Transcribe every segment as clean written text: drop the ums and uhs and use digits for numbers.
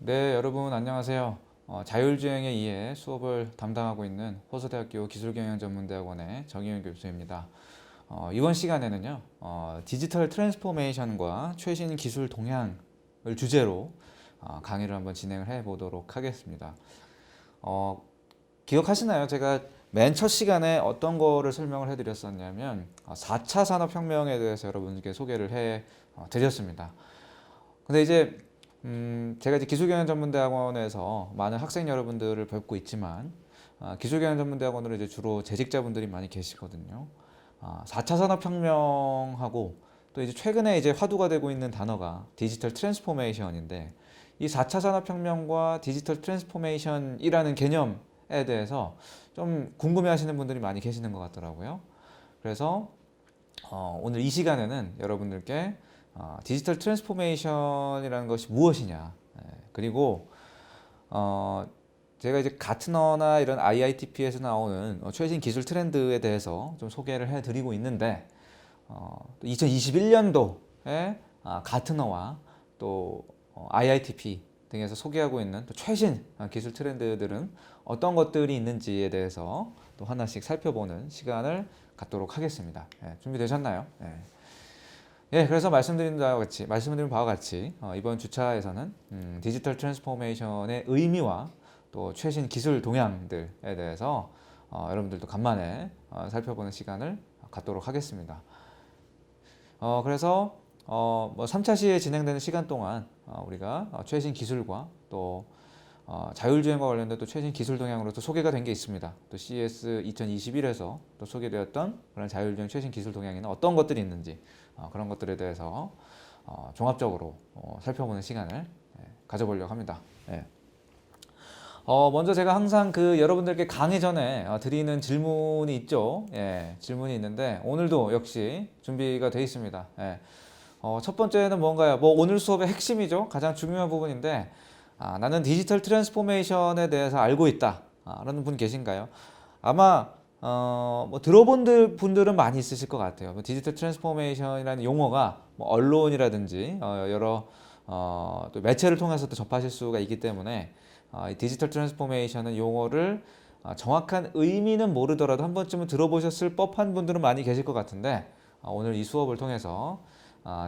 네, 여러분 안녕하세요. 자율주행에 의해 수업을 담당하고 있는 호서대학교 기술경영전문대학원의 정희윤 교수입니다. 이번 시간에는요, 디지털 트랜스포메이션과 최신 기술 동향을 주제로 강의를 한번 진행을 해 보도록 하겠습니다. 어, 기억하시나요? 제가 맨 첫 시간에 어떤 거를 설명을 해드렸었냐면 4차 산업혁명에 대해서 여러분께 소개를 해 드렸습니다. 근데 이제 제가 이제 기술경영전문대학원에서 많은 학생 여러분들을 뵙고 있지만 기술경영전문대학원으로 이제 주로 재직자분들이 많이 계시거든요. 4차 산업혁명하고 또 이제 최근에 이제 화두가 되고 있는 단어가 디지털 트랜스포메이션인데 이 4차 산업혁명과 디지털 트랜스포메이션이라는 개념에 대해서 좀 궁금해하시는 분들이 많이 계시는 것 같더라고요. 그래서 오늘 이 시간에는 여러분들께 디지털 트랜스포메이션이라는 것이 무엇이냐, 그리고 제가 이제 가트너나 이런 IITP에서 나오는 최신 기술 트렌드에 대해서 좀 소개를 해드리고 있는데 2021년도에 가트너와 또 IITP 등에서 소개하고 있는 또 최신 기술 트렌드들은 어떤 것들이 있는지에 대해서 또 하나씩 살펴보는 시간을 갖도록 하겠습니다. 준비되셨나요? 그래서 말씀드린 바와 같이 이번 주차에서는 디지털 트랜스포메이션의 의미와 또 최신 기술 동향들에 대해서 여러분들도 간만에 살펴보는 시간을 갖도록 하겠습니다. 그래서 뭐 3차 시에 진행되는 시간 동안 우리가 최신 기술과 또 자율주행과 관련된 또 최신 기술 동향으로 또 소개가 된 게 있습니다. 또 CES 2021에서 또 소개되었던 그런 자율주행 최신 기술 동향에는 어떤 것들이 있는지 그런 것들에 대해서 종합적으로 살펴보는 시간을 가져보려고 합니다. 먼저 제가 항상 그 여러분들께 강의 전에 드리는 질문이 있죠. 질문이 있는데 오늘도 역시 준비가 되어 있습니다. 첫 번째는 뭔가요? 뭐 오늘 수업의 핵심이죠. 가장 중요한 부분인데 나는 디지털 트랜스포메이션에 대해서 알고 있다 라는 분 계신가요? 아마 뭐 들어본 분들은 많이 있으실 것 같아요. 뭐 디지털 트랜스포메이션이라는 용어가 뭐 언론이라든지 여러 또 매체를 통해서 또 접하실 수가 있기 때문에 이 디지털 트랜스포메이션은 용어를 정확한 의미는 모르더라도 한 번쯤은 들어보셨을 법한 분들은 많이 계실 것 같은데 오늘 이 수업을 통해서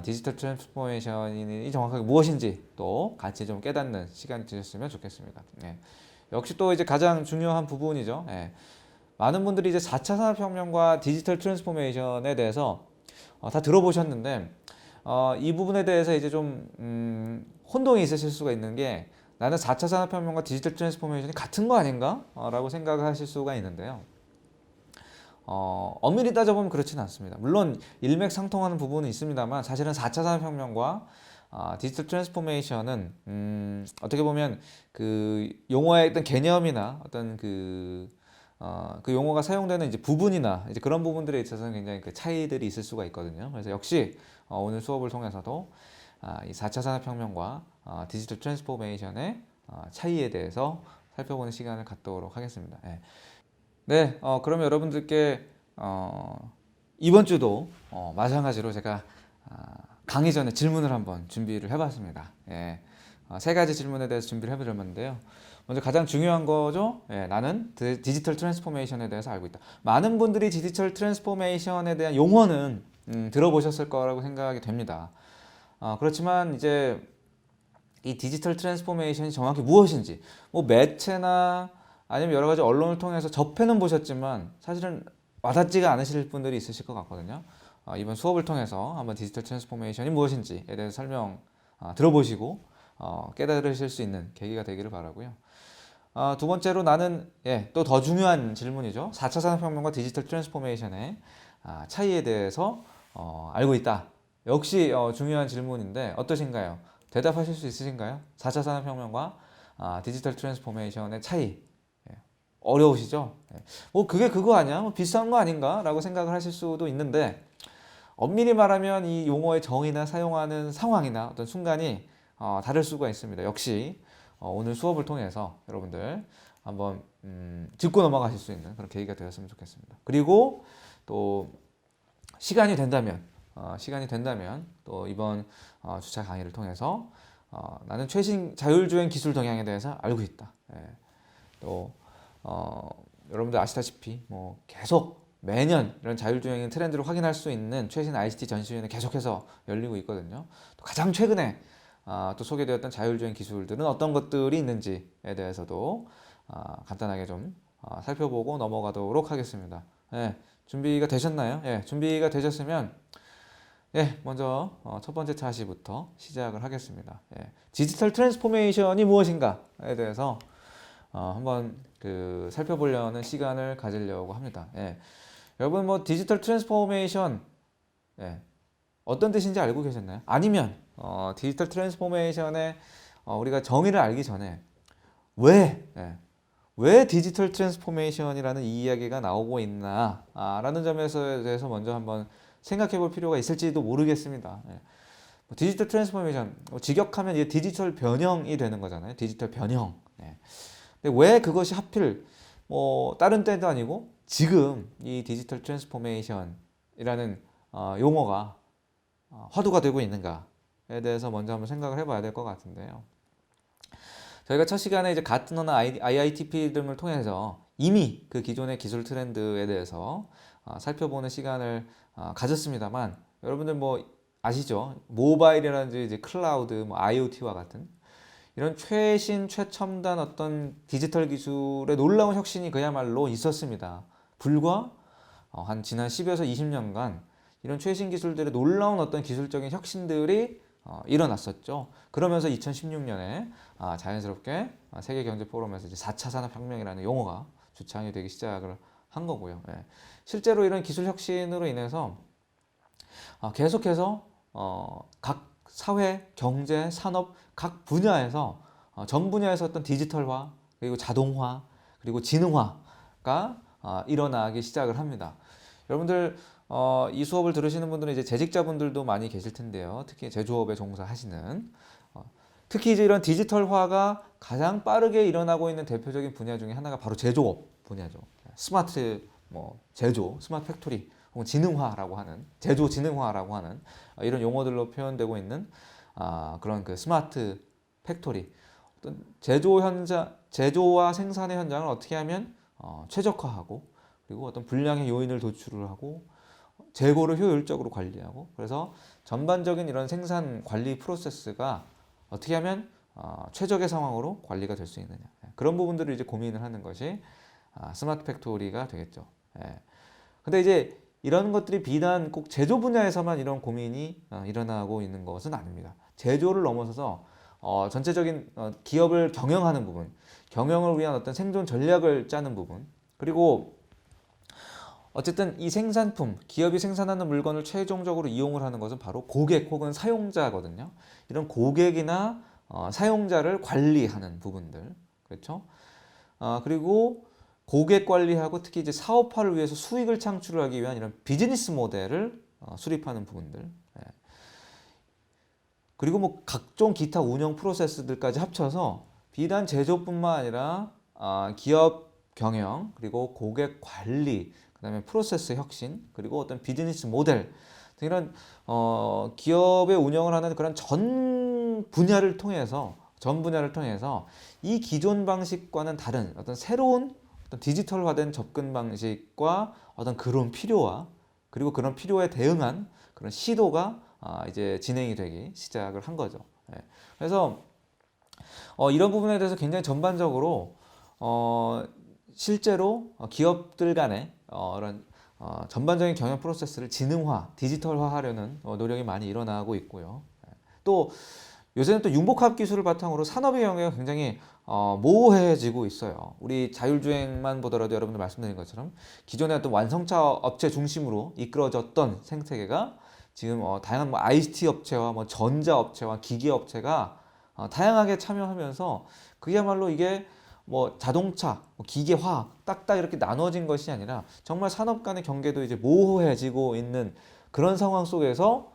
디지털 트랜스포메이션이 정확하게 무엇인지 또 같이 좀 깨닫는 시간이 되셨으면 좋겠습니다. 역시 또 이제 가장 중요한 부분이죠. 많은 분들이 이제 4차 산업혁명과 디지털 트랜스포메이션에 대해서 다 들어보셨는데 이 부분에 대해서 이제 좀 혼동이 있으실 수가 있는 게 나는 4차 산업혁명과 디지털 트랜스포메이션이 같은 거 아닌가? 라고 생각하실 수가 있는데요. 엄밀히 따져보면 그렇지는 않습니다. 물론 일맥상통하는 부분은 있습니다만 사실은 4차 산업혁명과 디지털 트랜스포메이션은 어떻게 보면 그 용어의 어떤 개념이나 어떤 그 용어가 사용되는 이제 부분이나 이제 그런 부분들에 있어서는 굉장히 그 차이들이 있을 수가 있거든요. 그래서 역시 오늘 수업을 통해서도 이 4차 산업혁명과 디지털 트랜스포메이션의 차이에 대해서 살펴보는 시간을 갖도록 하겠습니다. 그러면 여러분들께 이번 주도 마찬가지로 제가 강의 전에 질문을 한번 준비를 해봤습니다. 세 가지 질문에 대해서 준비를 해보려는데요. 먼저 가장 중요한 거죠. 나는 디지털 트랜스포메이션에 대해서 알고 있다. 많은 분들이 디지털 트랜스포메이션에 대한 용어는 들어보셨을 거라고 생각이 됩니다. 그렇지만 이제 이 디지털 트랜스포메이션이 정확히 무엇인지 뭐 매체나 아니면 여러 가지 언론을 통해서 접해는 보셨지만 사실은 와닿지가 않으실 분들이 있으실 것 같거든요. 이번 수업을 통해서 한번 디지털 트랜스포메이션이 무엇인지에 대해서 설명 들어보시고 깨달으실 수 있는 계기가 되기를 바라고요. 두 번째로 나는 또 더 중요한 질문이죠. 4차 산업혁명과 디지털 트랜스포메이션의 차이에 대해서 알고 있다. 역시 중요한 질문인데 어떠신가요? 대답하실 수 있으신가요? 4차 산업혁명과 디지털 트랜스포메이션의 차이. 어려우시죠? 뭐 그게 그거 아니야? 뭐 비슷한 거 아닌가? 라고 생각을 하실 수도 있는데 엄밀히 말하면 이 용어의 정의나 사용하는 상황이나 어떤 순간이 다를 수가 있습니다. 역시 오늘 수업을 통해서 여러분들 한번 짚고 넘어가실 수 있는 그런 계기가 되었으면 좋겠습니다. 그리고 또 시간이 된다면 또 이번 주차 강의를 통해서 나는 최신 자율주행 기술 동향에 대해서 알고 있다. 예. 또 여러분들 아시다시피 뭐 계속 매년 이런 자율주행 트렌드를 확인할 수 있는 최신 ICT 전시회는 계속해서 열리고 있거든요. 또 가장 최근에 또 소개되었던 자율주행 기술들은 어떤 것들이 있는지에 대해서도 간단하게 좀 살펴보고 넘어가도록 하겠습니다. 예, 준비가 되셨나요? 예, 준비가 되셨으면 먼저 첫 번째 차시부터 시작을 하겠습니다. 예, 디지털 트랜스포메이션이 무엇인가에 대해서 한번 살펴보려는 시간을 가지려고 합니다. 예, 여러분 뭐 디지털 트랜스포메이션 어떤 뜻인지 알고 계셨나요? 아니면 디지털 트랜스포메이션의 우리가 정의를 알기 전에 왜 디지털 트랜스포메이션이라는 이 이야기가 나오고 있나 라는 점에서 대해서 먼저 한번 생각해 볼 필요가 있을지도 모르겠습니다. 디지털 트랜스포메이션 직역하면 이게 디지털 변형이 되는 거잖아요. 디지털 변형. 근데 왜 그것이 하필 뭐 다른 때도 아니고 지금 이 디지털 트랜스포메이션이라는 용어가 화두가 되고 있는가에 대해서 먼저 한번 생각을 해봐야 될 것 같은데요. 저희가 첫 시간에 이제 가트너나 IITP 등을 통해서 이미 그 기존의 기술 트렌드에 대해서 살펴보는 시간을 가졌습니다만 여러분들 뭐 아시죠? 모바일이라든지 이제 클라우드, 뭐 IoT와 같은 이런 최신 최첨단 어떤 디지털 기술의 놀라운 혁신이 그야말로 있었습니다. 불과 한 지난 10에서 20년간 이런 최신 기술들의 놀라운 어떤 기술적인 혁신들이 일어났었죠. 그러면서 2016년에 자연스럽게 세계경제포럼에서 이제 4차 산업혁명이라는 용어가 주창이 되기 시작을 한 거고요. 실제로 이런 기술 혁신으로 인해서 계속해서 각 사회, 경제, 산업 각 분야에서 전 분야에서 어떤 디지털화 그리고 자동화 그리고 지능화가 일어나기 시작을 합니다. 여러분들 이 수업을 들으시는 분들은 이제 재직자분들도 많이 계실 텐데요. 특히 제조업에 종사하시는 특히 이제 이런 디지털화가 가장 빠르게 일어나고 있는 대표적인 분야 중에 하나가 바로 제조업 분야죠. 스마트 제조, 스마트 팩토리 혹은 지능화라고 하는 제조 지능화라고 하는 이런 용어들로 표현되고 있는 그런 그 스마트 팩토리 어떤 제조와 생산의 현장을 어떻게 하면 최적화하고 그리고 어떤 불량의 요인을 도출을 하고 재고를 효율적으로 관리하고 그래서 전반적인 이런 생산 관리 프로세스가 어떻게 하면 최적의 상황으로 관리가 될 수 있느냐 그런 부분들을 이제 고민을 하는 것이 스마트 팩토리가 되겠죠. 근데 이제 이런 것들이 비단 꼭 제조 분야에서만 이런 고민이 일어나고 있는 것은 아닙니다. 제조를 넘어서서 전체적인 기업을 경영하는 부분, 경영을 위한 어떤 생존 전략을 짜는 부분, 그리고 어쨌든 이 생산품, 기업이 생산하는 물건을 최종적으로 이용을 하는 것은 바로 고객 혹은 사용자거든요. 이런 고객이나 사용자를 관리하는 부분들, 그렇죠? 그리고 고객 관리하고 특히 이제 사업화를 위해서 수익을 창출하기 위한 이런 비즈니스 모델을 수립하는 부분들. 그리고 뭐 각종 기타 운영 프로세스들까지 합쳐서 비단 제조뿐만 아니라 기업 경영 그리고 고객 관리 그다음에 프로세스 혁신 그리고 어떤 비즈니스 모델 이런 기업의 운영을 하는 그런 전 분야를 통해서 이 기존 방식과는 다른 어떤 새로운 어떤 디지털화된 접근 방식과 어떤 그런 필요와 그리고 그런 필요에 대응한 그런 시도가 이제 진행이 되기 시작을 한 거죠. 그래서 이런 부분에 대해서 굉장히 전반적으로 실제로 기업들 간의 이런 전반적인 경영 프로세스를 지능화, 디지털화하려는 노력이 많이 일어나고 있고요. 또 요새는 또 융복합 기술을 바탕으로 산업의 영역이 굉장히 모호해지고 있어요. 우리 자율주행만 보더라도 여러분들 말씀드린 것처럼 기존의 어떤 완성차 업체 중심으로 이끌어졌던 생태계가 지금 다양한 뭐 ICT 업체와 뭐 전자 업체와 기계 업체가 다양하게 참여하면서 그야말로 이게 뭐 자동차, 뭐 기계화 딱딱 이렇게 나눠진 것이 아니라 정말 산업 간의 경계도 이제 모호해지고 있는 그런 상황 속에서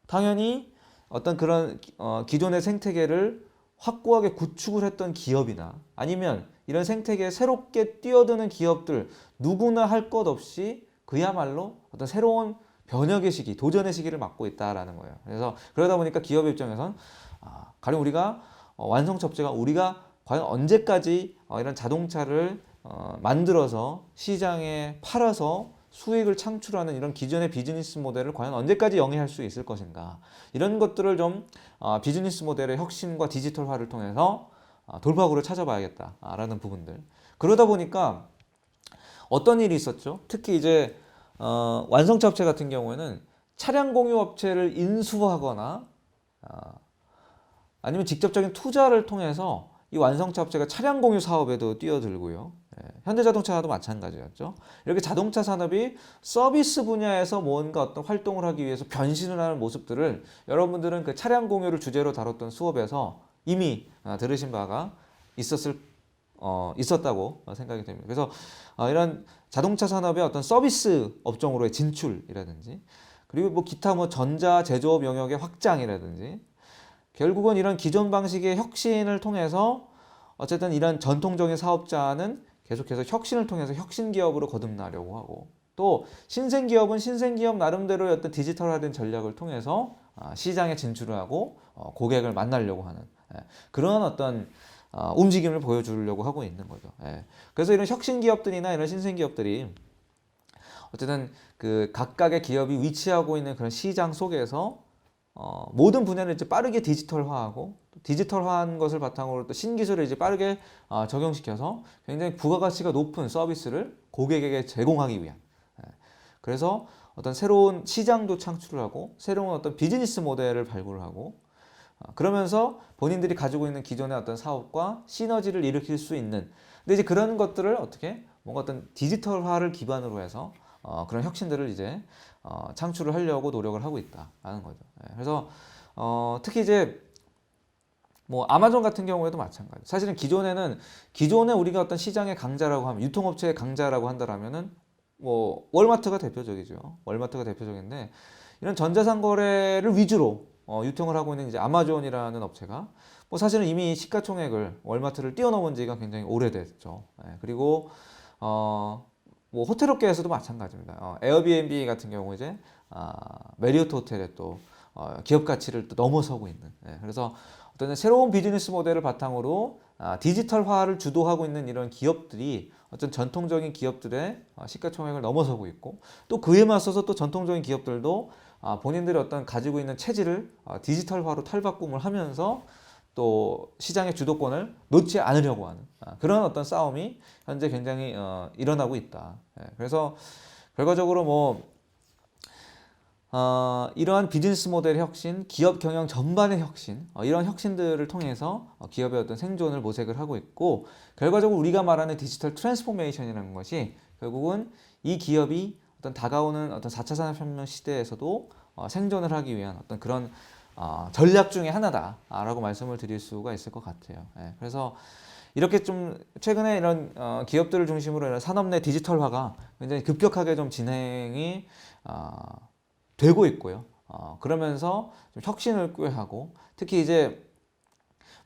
당연히 어떤 그런 기존의 생태계를 확고하게 구축을 했던 기업이나 아니면 이런 생태계에 새롭게 뛰어드는 기업들 누구나 할 것 없이 그야말로 어떤 새로운 변혁의 시기, 도전의 시기를 맞고 있다라는 거예요. 그래서 그러다 보니까 기업의 입장에선 가령 우리가 완성차 업체가 우리가 과연 언제까지 이런 자동차를 만들어서 시장에 팔아서 수익을 창출하는 이런 기존의 비즈니스 모델을 과연 언제까지 영위할 수 있을 것인가, 이런 것들을 좀 비즈니스 모델의 혁신과 디지털화를 통해서 돌파구를 찾아봐야겠다라는 부분들. 그러다 보니까 어떤 일이 있었죠? 특히 이제 완성차 업체 같은 경우에는 차량 공유 업체를 인수하거나 아니면 직접적인 투자를 통해서 이 완성차 업체가 차량 공유 사업에도 뛰어들고요. 현대자동차도 마찬가지였죠. 이렇게 자동차 산업이 서비스 분야에서 뭔가 어떤 활동을 하기 위해서 변신을 하는 모습들을 여러분들은 그 차량 공유를 주제로 다뤘던 수업에서 이미 들으신 바가 있었다고 생각이 됩니다. 그래서 이런 자동차 산업의 어떤 서비스 업종으로의 진출이라든지, 그리고 뭐 기타 뭐 전자 제조업 영역의 확장이라든지, 결국은 이런 기존 방식의 혁신을 통해서 어쨌든 이런 전통적인 사업자는 계속해서 혁신을 통해서 혁신 기업으로 거듭나려고 하고, 또 신생 기업은 신생 기업 나름대로의 어떤 디지털화된 전략을 통해서 시장에 진출을 하고 고객을 만나려고 하는 그런 어떤 움직임을 보여주려고 하고 있는 거죠. 그래서 이런 혁신 기업들이나 이런 신생 기업들이 어쨌든 그 각각의 기업이 위치하고 있는 그런 시장 속에서 모든 분야를 이제 빠르게 디지털화하고, 디지털화한 것을 바탕으로 또 신기술을 이제 빠르게 적용시켜서 굉장히 부가가치가 높은 서비스를 고객에게 제공하기 위한, 그래서 어떤 새로운 시장도 창출을 하고 새로운 어떤 비즈니스 모델을 발굴을 하고, 그러면서 본인들이 가지고 있는 기존의 어떤 사업과 시너지를 일으킬 수 있는, 근데 이제 그런 것들을 어떻게 뭔가 어떤 디지털화를 기반으로 해서 그런 혁신들을 이제 창출을 하려고 노력을 하고 있다라는 거죠. 그래서 특히 이제 뭐 아마존 같은 경우에도 마찬가지. 사실은 기존에 우리가 어떤 시장의 강자라고 하면, 유통업체의 강자라고 한다라면은 뭐 월마트가 대표적이죠. 월마트가 대표적인데, 이런 전자상거래를 위주로 유통을 하고 있는 이제 아마존이라는 업체가 뭐 사실은 이미 시가총액을 월마트를 뛰어넘은 지가 굉장히 오래됐죠. 그리고 뭐 호텔업계에서도 마찬가지입니다. 에어비앤비 같은 경우 이제 메리어트 호텔의 또 기업 가치를 또 넘어서고 있는. 그래서 어떤 새로운 비즈니스 모델을 바탕으로 디지털화를 주도하고 있는 이런 기업들이 어떤 전통적인 기업들의 시가총액을 넘어서고 있고, 또 그에 맞서서 또 전통적인 기업들도 본인들이 어떤 가지고 있는 체질을 디지털화로 탈바꿈을 하면서 또 시장의 주도권을 놓지 않으려고 하는 그런 어떤 싸움이 현재 굉장히 일어나고 있다. 그래서 결과적으로 뭐 이러한 비즈니스 모델의 혁신, 기업 경영 전반의 혁신, 이런 혁신들을 통해서 기업의 어떤 생존을 모색을 하고 있고, 결과적으로 우리가 말하는 디지털 트랜스포메이션이라는 것이 결국은 이 기업이 어떤 다가오는 어떤 4차 산업혁명 시대에서도 생존을 하기 위한 어떤 그런 전략 중에 하나다라고 말씀을 드릴 수가 있을 것 같아요. 그래서 이렇게 좀 최근에 이런 기업들을 중심으로 이런 산업 내 디지털화가 굉장히 급격하게 좀 진행이 되고 있고요. 그러면서 좀 혁신을 꾀하고, 특히 이제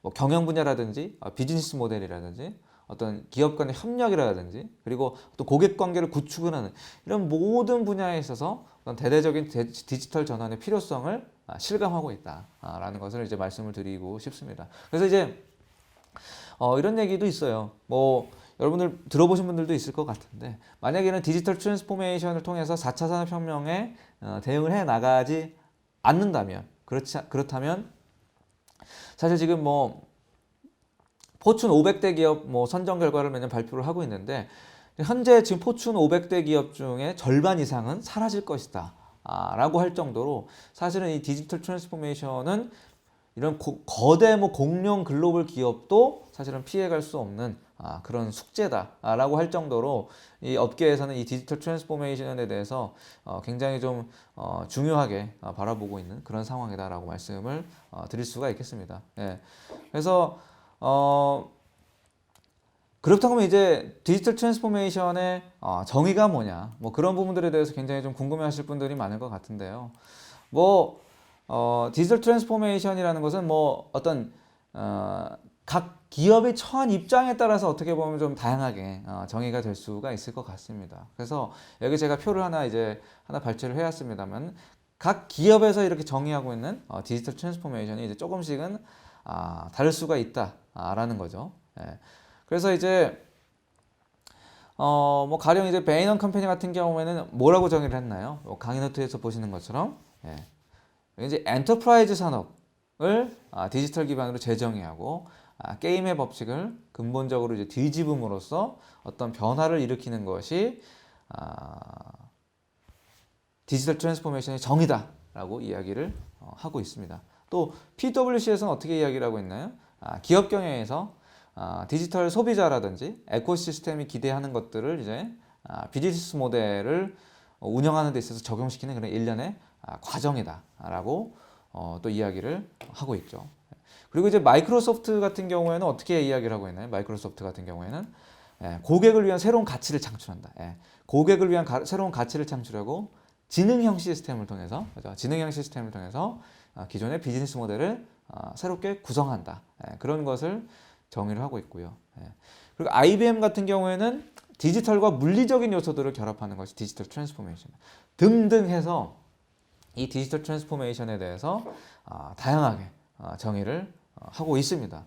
뭐 경영 분야라든지 비즈니스 모델이라든지 어떤 기업 간의 협력이라든지, 그리고 또 고객 관계를 구축을 하는 이런 모든 분야에 있어서 어떤 대대적인 디지털 전환의 필요성을 실감하고 있다라는 것을 이제 말씀을 드리고 싶습니다. 그래서 이제 이런 얘기도 있어요. 뭐 여러분들 들어보신 분들도 있을 것 같은데, 만약에 이런 디지털 트랜스포메이션을 통해서 4차 산업혁명에 대응을 해 나가지 않는다면, 그렇다면 사실 지금 뭐 포춘 500대 기업 뭐 선정 결과를 매년 발표를 하고 있는데, 현재 지금 포춘 500대 기업 중에 절반 이상은 사라질 것이다 라고 할 정도로, 사실은 이 디지털 트랜스포메이션은 이런 거대 뭐 공룡 글로벌 기업도 사실은 피해갈 수 없는 그런 숙제다라고 할 정도로, 이 업계에서는 이 디지털 트랜스포메이션에 대해서 굉장히 좀 중요하게 바라보고 있는 그런 상황이다라고 말씀을 드릴 수가 있겠습니다. 그래서 그렇다고 하면 이제 디지털 트랜스포메이션의 정의가 뭐냐, 뭐 그런 부분들에 대해서 굉장히 좀 궁금해하실 분들이 많을 것 같은데요. 뭐 디지털 트랜스포메이션이라는 것은 뭐 어떤 각 기업이 처한 입장에 따라서 어떻게 보면 좀 다양하게 정의가 될 수가 있을 것 같습니다. 그래서 여기 제가 표를 하나 발췌를 해왔습니다만, 각 기업에서 이렇게 정의하고 있는 디지털 트랜스포메이션이 이제 조금씩은 다를 수가 있다라는 거죠. 예. 그래서 이제 뭐 가령 이제 베인 컴퍼니 같은 경우에는 뭐라고 정의를 했나요? 강의 노트에서 보시는 것처럼 예. 이제 엔터프라이즈 산업을 디지털 기반으로 재정의하고 게임의 법칙을 근본적으로 이제 뒤집음으로써 어떤 변화를 일으키는 것이 디지털 트랜스포메이션의 정의다라고 이야기를 하고 있습니다. 또 PwC에서는 어떻게 이야기를 하고 있나요? 기업 경영에서 디지털 소비자라든지 에코시스템이 기대하는 것들을 이제 비즈니스 모델을 운영하는 데 있어서 적용시키는 그런 일련의 과정이다라고 또 이야기를 하고 있죠. 그리고 이제 마이크로소프트 같은 경우에는 어떻게 이야기를 하고 있나요? 마이크로소프트 같은 경우에는 고객을 위한 새로운 가치를 창출한다. 고객을 위한 새로운 가치를 창출하고 지능형 시스템을 통해서, 그렇죠? 지능형 시스템을 통해서 기존의 비즈니스 모델을 새롭게 구성한다. 그런 것을 정의를 하고 있고요. 그리고 IBM 같은 경우에는 디지털과 물리적인 요소들을 결합하는 것이 디지털 트랜스포메이션 등등 해서 이 디지털 트랜스포메이션에 대해서 다양하게 정의를 하고 있습니다.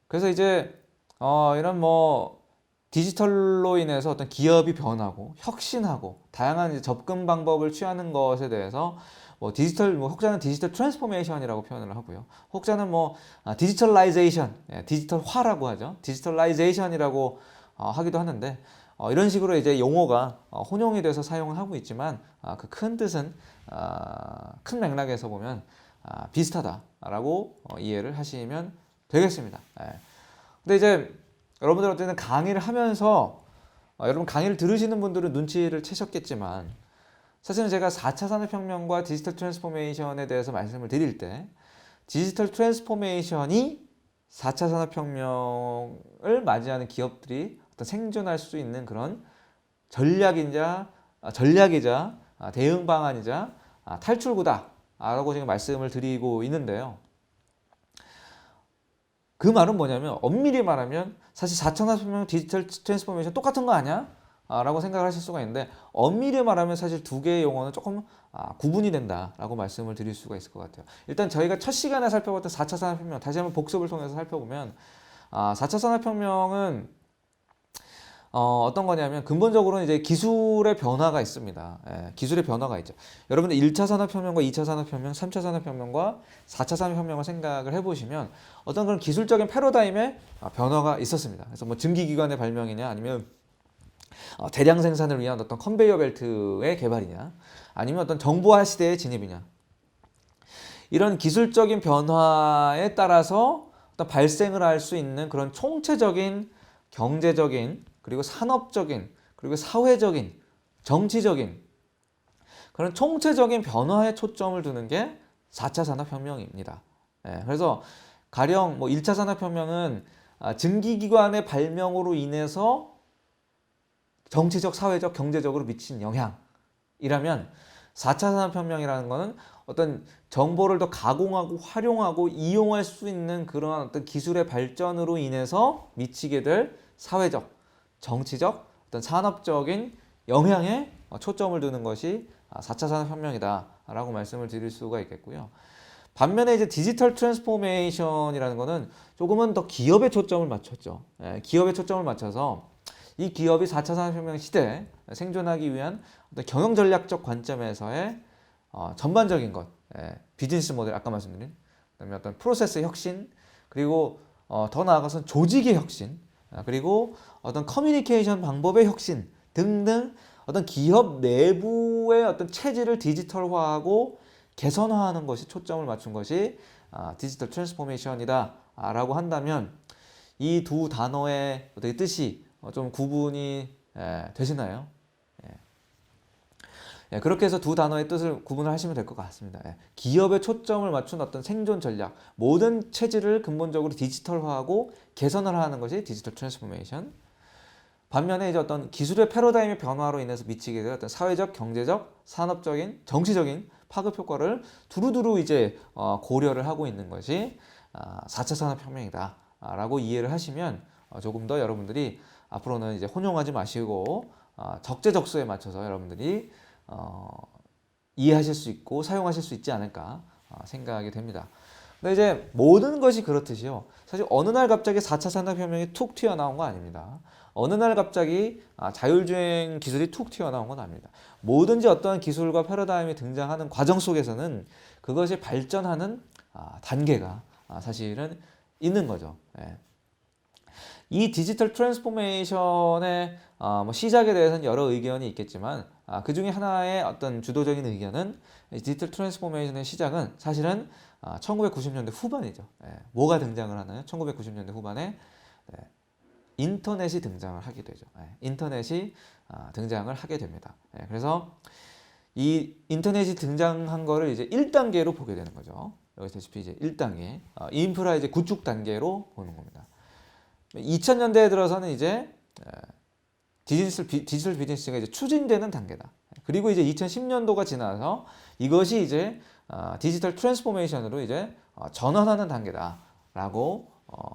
그래서 이제 이런 뭐 디지털로 인해서 어떤 기업이 변하고 혁신하고 다양한 이제 접근 방법을 취하는 것에 대해서 뭐 디지털 뭐 혹자는 디지털 트랜스포메이션이라고 표현을 하고요. 혹자는 뭐 디지털라이제이션, 디지털화라고 하죠. 디지털라이제이션이라고 하기도 하는데 이런 식으로 이제 용어가 혼용이 돼서 사용을 하고 있지만 그 큰 뜻은 큰 맥락에서 보면 비슷하다라고 이해를 하시면 되겠습니다. 근데 이제 여러분들한테는 강의를 하면서 여러분 강의를 들으시는 분들은 눈치를 채셨겠지만 사실은 제가 4차 산업혁명과 디지털 트랜스포메이션에 대해서 말씀을 드릴 때 디지털 트랜스포메이션이 4차 산업혁명을 맞이하는 기업들이 어떤 생존할 수 있는 그런 전략이자 대응 방안이자 탈출구다라고 지금 말씀을 드리고 있는데요. 그 말은 뭐냐면 엄밀히 말하면 사실 4차 산업혁명 디지털 트랜스포메이션 똑같은 거 아니야? 라고 생각을 하실 수가 있는데 엄밀히 말하면 사실 두 개의 용어는 조금 구분이 된다라고 말씀을 드릴 수가 있을 것 같아요. 일단 저희가 첫 시간에 살펴봤던 4차 산업혁명 다시 한번 복습을 통해서 살펴보면 4차 산업혁명은 어떤 거냐면 근본적으로는 이제 기술의 변화가 있습니다. 기술의 변화가 있죠. 여러분들 1차 산업혁명과 2차 산업혁명, 3차 산업혁명과 4차 산업혁명을 생각을 해보시면 어떤 그런 기술적인 패러다임의 변화가 있었습니다. 그래서 뭐 증기기관의 발명이냐 아니면 대량 생산을 위한 어떤 컨베이어 벨트의 개발이냐 아니면 어떤 정보화 시대의 진입이냐 이런 기술적인 변화에 따라서 어떤 발생을 할 수 있는 그런 총체적인 경제적인 그리고 산업적인 그리고 사회적인 정치적인 그런 총체적인 변화에 초점을 두는 게 4차 산업혁명입니다. 그래서 가령 뭐 1차 산업혁명은 증기기관의 발명으로 인해서 정치적, 사회적, 경제적으로 미친 영향이라면 4차 산업혁명이라는 것은 어떤 정보를 더 가공하고 활용하고 이용할 수 있는 그런 어떤 기술의 발전으로 인해서 미치게 될 사회적, 정치적, 어떤 산업적인 영향에 초점을 두는 것이 4차 산업혁명이다라고 말씀을 드릴 수가 있겠고요. 반면에 이제 디지털 트랜스포메이션이라는 것은 조금은 더 기업에 초점을 맞췄죠. 기업에 초점을 맞춰서 이 기업이 4차 산업혁명 시대에 생존하기 위한 어떤 경영 전략적 관점에서의 전반적인 것, 비즈니스 모델 아까 말씀드린 그다음에 어떤 프로세스 혁신 그리고 더 나아가서는 조직의 혁신 그리고 어떤 커뮤니케이션 방법의 혁신 등등 어떤 기업 내부의 어떤 체질을 디지털화하고 개선화하는 것이 초점을 맞춘 것이 디지털 트랜스포메이션이다 라고 한다면 이 두 단어의 어떻게 뜻이 좀 구분이 되시나요? 그렇게 해서 두 단어의 뜻을 구분을 하시면 될 것 같습니다. 기업에 초점을 맞춘 어떤 생존 전략, 모든 체질을 근본적으로 디지털화하고 개선을 하는 것이 디지털 트랜스포메이션. 반면에 이제 어떤 기술의 패러다임의 변화로 인해서 미치게 될 어떤 사회적, 경제적, 산업적인, 정치적인 파급 효과를 두루두루 이제 고려를 하고 있는 것이 4차 산업혁명이다라고 이해를 하시면 조금 더 여러분들이 앞으로는 이제 혼용하지 마시고 적재적소에 맞춰서 여러분들이 이해하실 수 있고 사용하실 수 있지 않을까 생각이 됩니다. 근데 이제 모든 것이 그렇듯이요. 사실 어느 날 갑자기 4차 산업혁명이 툭 튀어나온 거 아닙니다. 어느 날 갑자기 자율주행 기술이 툭 튀어나온 건 아닙니다. 뭐든지 어떠한 기술과 패러다임이 등장하는 과정 속에서는 그것이 발전하는 단계가 사실은 있는 거죠. 예. 이 디지털 트랜스포메이션의 뭐 시작에 대해서는 여러 의견이 있겠지만 그 중에 하나의 어떤 주도적인 의견은 디지털 트랜스포메이션의 시작은 사실은 1990년대 후반이죠. 예. 뭐가 등장을 하나요? 1990년대 후반에 인터넷이 등장을 하게 되죠. 예. 인터넷이 등장을 하게 됩니다. 예. 그래서 이 인터넷이 등장한 거를 이제 1단계로 보게 되는 거죠. 여기 다시피 이제 1단계 인프라 이제 구축 단계로 보는 겁니다. 2000년대에 들어서는 이제 디지털 비즈니스가 이제 추진되는 단계다. 그리고 이제 2010년도가 지나서 이것이 이제 디지털 트랜스포메이션으로 이제 전환하는 단계다라고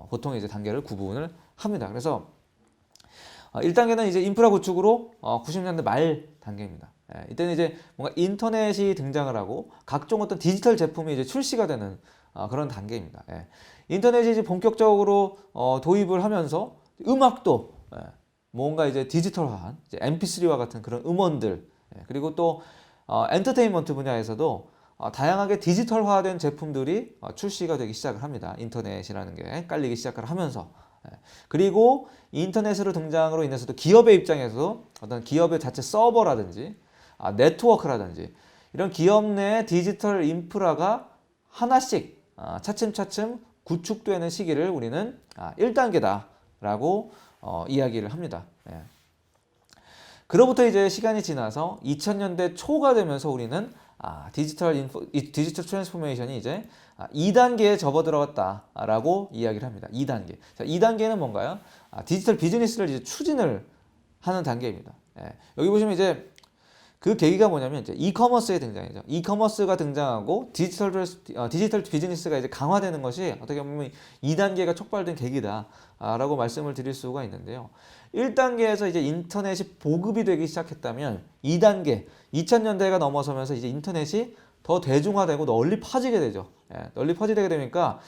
보통 이제 단계를 구분을 합니다. 그래서 1단계는 이제 인프라 구축으로 90년대 말 단계입니다. 이때는 이제 뭔가 인터넷이 등장을 하고 각종 어떤 디지털 제품이 이제 출시가 되는 그런 단계입니다. 인터넷이 이제 본격적으로 도입을 하면서 음악도 뭔가 이제 디지털화한 이제 MP3와 같은 그런 음원들 그리고 또 엔터테인먼트 분야에서도 다양하게 디지털화된 제품들이 출시가 되기 시작을 합니다. 인터넷이라는 게 깔리기 시작을 하면서 그리고 인터넷으로 등장으로 인해서도 기업의 입장에서 어떤 기업의 자체 서버라든지 네트워크라든지 이런 기업 내 디지털 인프라가 하나씩 차츰차츰 구축되는 시기를 우리는 1단계다라고 이야기를 합니다. 그로부터 이제 시간이 지나서 2000년대 초가 되면서 우리는 디지털 트랜스포메이션이 이제 2단계에 접어들어갔다라고 이야기를 합니다. 2단계. 자, 2단계는 뭔가요? 디지털 비즈니스를 이제 추진을 하는 단계입니다. 여기 보시면 이제 그 계기가 뭐냐면 이제 이커머스의 등장이죠. 이커머스가 등장하고 디지털 비즈니스가 이제 강화되는 것이 어떻게 보면 2단계가 촉발된 계기다라고 말씀을 드릴 수가 있는데요. 1단계에서 이제 인터넷이 보급이 되기 시작했다면 2단계, 2000년대가 넘어서면서 이제 인터넷이 더 대중화되고 널리 퍼지게 되죠. 널리 퍼지게 되니까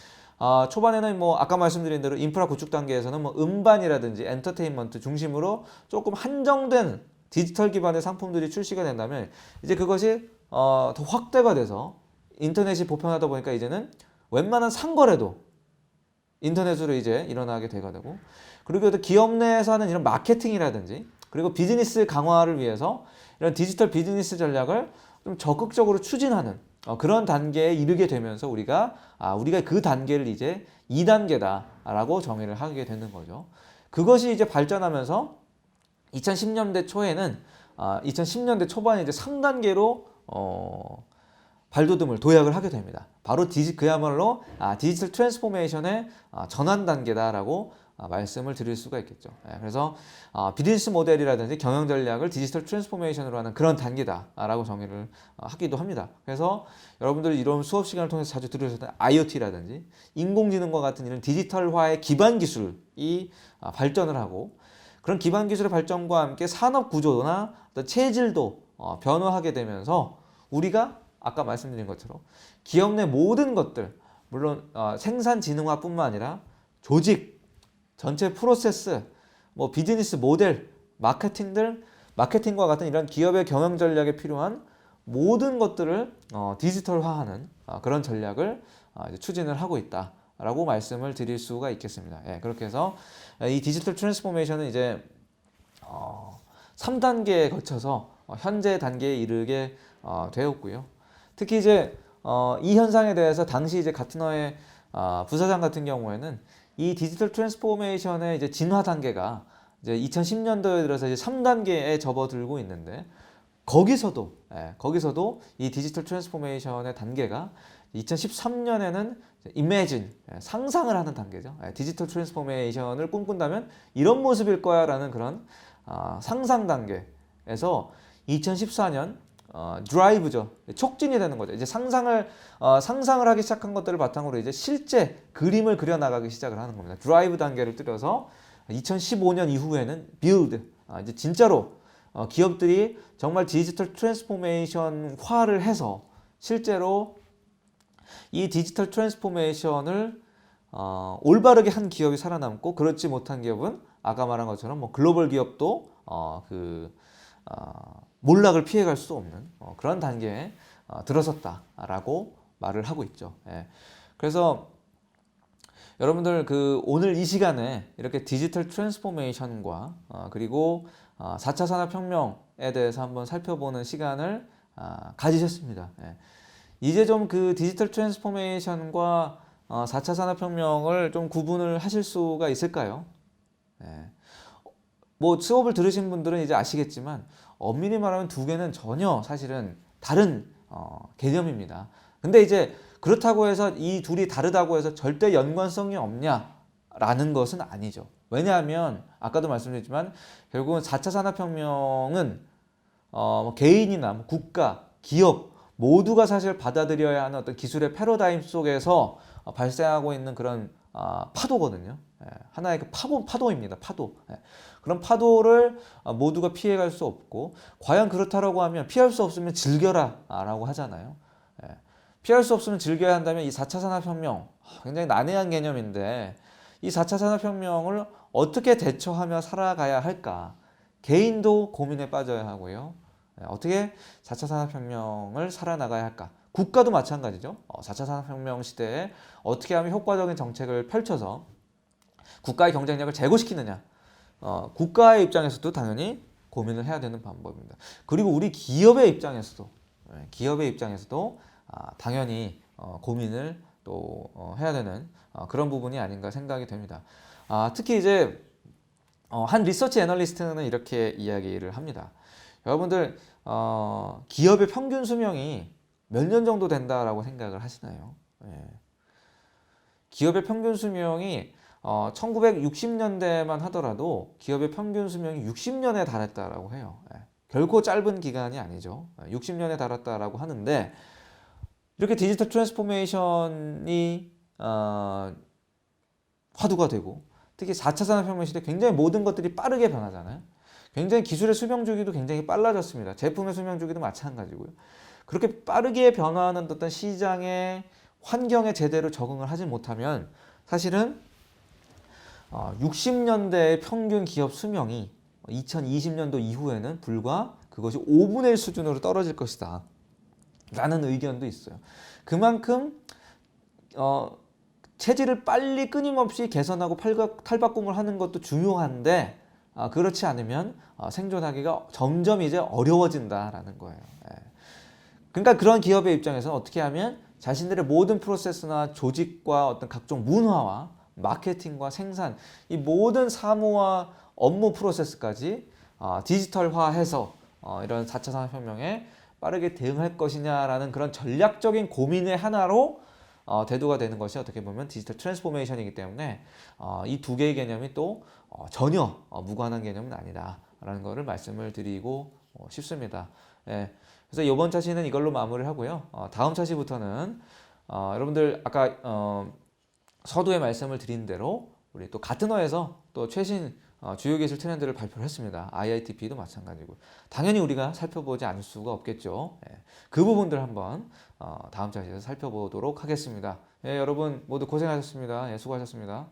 초반에는 뭐 아까 말씀드린 대로 인프라 구축 단계에서는 뭐 음반이라든지 엔터테인먼트 중심으로 조금 한정된 디지털 기반의 상품들이 출시가 된다면 이제 그것이 더 확대가 돼서 인터넷이 보편하다 보니까 이제는 웬만한 상거래도 인터넷으로 이제 일어나게 되고 그리고 또 기업 내에서 하는 이런 마케팅이라든지 그리고 비즈니스 강화를 위해서 이런 디지털 비즈니스 전략을 좀 적극적으로 추진하는 그런 단계에 이르게 되면서 우리가 그 단계를 이제 2단계다라고 정의를 하게 되는 거죠. 그것이 이제 발전하면서 2010년대 초에는 2010년대 초반에 이제 3단계로 발돋움을 도약을 하게 됩니다. 바로 그야말로 디지털 트랜스포메이션의 전환 단계다라고 말씀을 드릴 수가 있겠죠. 그래서 비즈니스 모델이라든지 경영 전략을 디지털 트랜스포메이션으로 하는 그런 단계다라고 정의를 하기도 합니다. 그래서 여러분들이 이런 수업 시간을 통해서 자주 들으셨던 IoT라든지 인공지능과 같은 이런 디지털화의 기반 기술이 발전을 하고 그런 기반 기술의 발전과 함께 산업 구조나 체질도 변화하게 되면서 우리가 아까 말씀드린 것처럼 기업 내 모든 것들 물론 생산 진흥화뿐만 아니라 조직, 전체 프로세스, 뭐 비즈니스 모델, 마케팅과 같은 이런 기업의 경영 전략에 필요한 모든 것들을 디지털화하는 그런 전략을 이제 추진을 하고 있다라고 말씀을 드릴 수가 있겠습니다. 그렇게 해서 이 디지털 트랜스포메이션은 이제 3단계에 거쳐서 현재 단계에 이르게 되었고요. 특히 이제 이 현상에 대해서 당시 이제 가트너의 부사장 같은 경우에는 이 디지털 트랜스포메이션의 이제 진화 단계가 이제 2010년도에 들어서 이제 3단계에 접어들고 있는데 거기서도 이 디지털 트랜스포메이션의 단계가 2013년에는 Imagine, 상상을 하는 단계죠. 디지털 트랜스포메이션을 꿈꾼다면 이런 모습일 거야 라는 그런 상상 단계에서 2014년 드라이브죠. 촉진이 되는 거죠. 이제 상상을 하기 시작한 것들을 바탕으로 이제 실제 그림을 그려 나가기 시작을 하는 겁니다. 드라이브 단계를 뚫어서 2015년 이후에는 빌드, 이제 진짜로 기업들이 정말 디지털 트랜스포메이션화를 해서 실제로 이 디지털 트랜스포메이션을 올바르게 한 기업이 살아남고 그렇지 못한 기업은 아까 말한 것처럼 뭐 글로벌 기업도 몰락을 피해갈 수 없는 그런 단계에 들어섰다라고 말을 하고 있죠. 예. 그래서 여러분들 그 오늘 이 시간에 이렇게 디지털 트랜스포메이션과 그리고 4차 산업혁명에 대해서 한번 살펴보는 시간을 가지셨습니다. 예. 이제 좀 그 디지털 트랜스포메이션과 4차 산업혁명을 좀 구분을 하실 수가 있을까요? 예. 뭐 수업을 들으신 분들은 이제 아시겠지만 엄밀히 말하면 두 개는 전혀 사실은 다른 개념입니다. 근데 이제 그렇다고 해서 이 둘이 다르다고 해서 절대 연관성이 없냐라는 것은 아니죠. 왜냐하면 아까도 말씀드렸지만 결국은 4차 산업혁명은 뭐 개인이나 뭐 국가, 기업 모두가 사실 받아들여야 하는 어떤 기술의 패러다임 속에서 발생하고 있는 그런 파도거든요. 하나의 그 파도입니다. 파도. 그런 파도를 모두가 피해갈 수 없고 과연 그렇다라고 하면 피할 수 없으면 즐겨라 라고 하잖아요. 피할 수 없으면 즐겨야 한다면 이 4차 산업혁명 굉장히 난해한 개념인데 이 4차 산업혁명을 어떻게 대처하며 살아가야 할까? 개인도 고민에 빠져야 하고요. 어떻게 4차 산업혁명을 살아나가야 할까? 국가도 마찬가지죠. 4차 산업혁명 시대에 어떻게 하면 효과적인 정책을 펼쳐서 국가의 경쟁력을 제고시키느냐. 국가의 입장에서도 당연히 고민을 해야 되는 방법입니다. 그리고 우리 기업의 입장에서도 당연히 고민을 또 해야 되는 그런 부분이 아닌가 생각이 됩니다. 특히 이제 한 리서치 애널리스트는 이렇게 이야기를 합니다. 여러분들 기업의 평균 수명이 몇 년 정도 된다라고 생각을 하시나요? 기업의 평균 수명이 1960년대만 하더라도 기업의 평균 수명이 60년에 달했다라고 해요. 결코 짧은 기간이 아니죠. 60년에 달았다라고 하는데 이렇게 디지털 트랜스포메이션이 화두가 되고 특히 4차 산업혁명 시대 굉장히 모든 것들이 빠르게 변하잖아요. 굉장히 기술의 수명 주기도 굉장히 빨라졌습니다. 제품의 수명 주기도 마찬가지고요. 그렇게 빠르게 변화하는 어떤 시장의 환경에 제대로 적응을 하지 못하면 사실은 60년대의 평균 기업 수명이 2020년도 이후에는 불과 그것이 5분의 1 수준으로 떨어질 것이다 라는 의견도 있어요. 그만큼 체질을 빨리 끊임없이 개선하고 탈바꿈을 하는 것도 중요한데 그렇지 않으면 생존하기가 점점 이제 어려워진다라는 거예요. 그러니까 그런 기업의 입장에서는 어떻게 하면 자신들의 모든 프로세스나 조직과 어떤 각종 문화와 마케팅과 생산 이 모든 사무와 업무 프로세스까지 디지털화해서 이런 4차 산업혁명에 빠르게 대응할 것이냐라는 그런 전략적인 고민의 하나로 대두가 되는 것이 어떻게 보면 디지털 트랜스포메이션이기 때문에 이 두 개의 개념이 또 전혀 무관한 개념은 아니다라는 것을 말씀을 드리고 싶습니다. 그래서 이번 차시는 이걸로 마무리를 하고요. 다음 차시부터는 여러분들 아까 서두에 말씀을 드린 대로 우리 또 가트너에서 또 최신 주요 기술 트렌드를 발표를 했습니다. IITP도 마찬가지고 당연히 우리가 살펴보지 않을 수가 없겠죠. 그 부분들 한번 다음 차시에서 살펴보도록 하겠습니다. 여러분 모두 고생하셨습니다. 수고하셨습니다.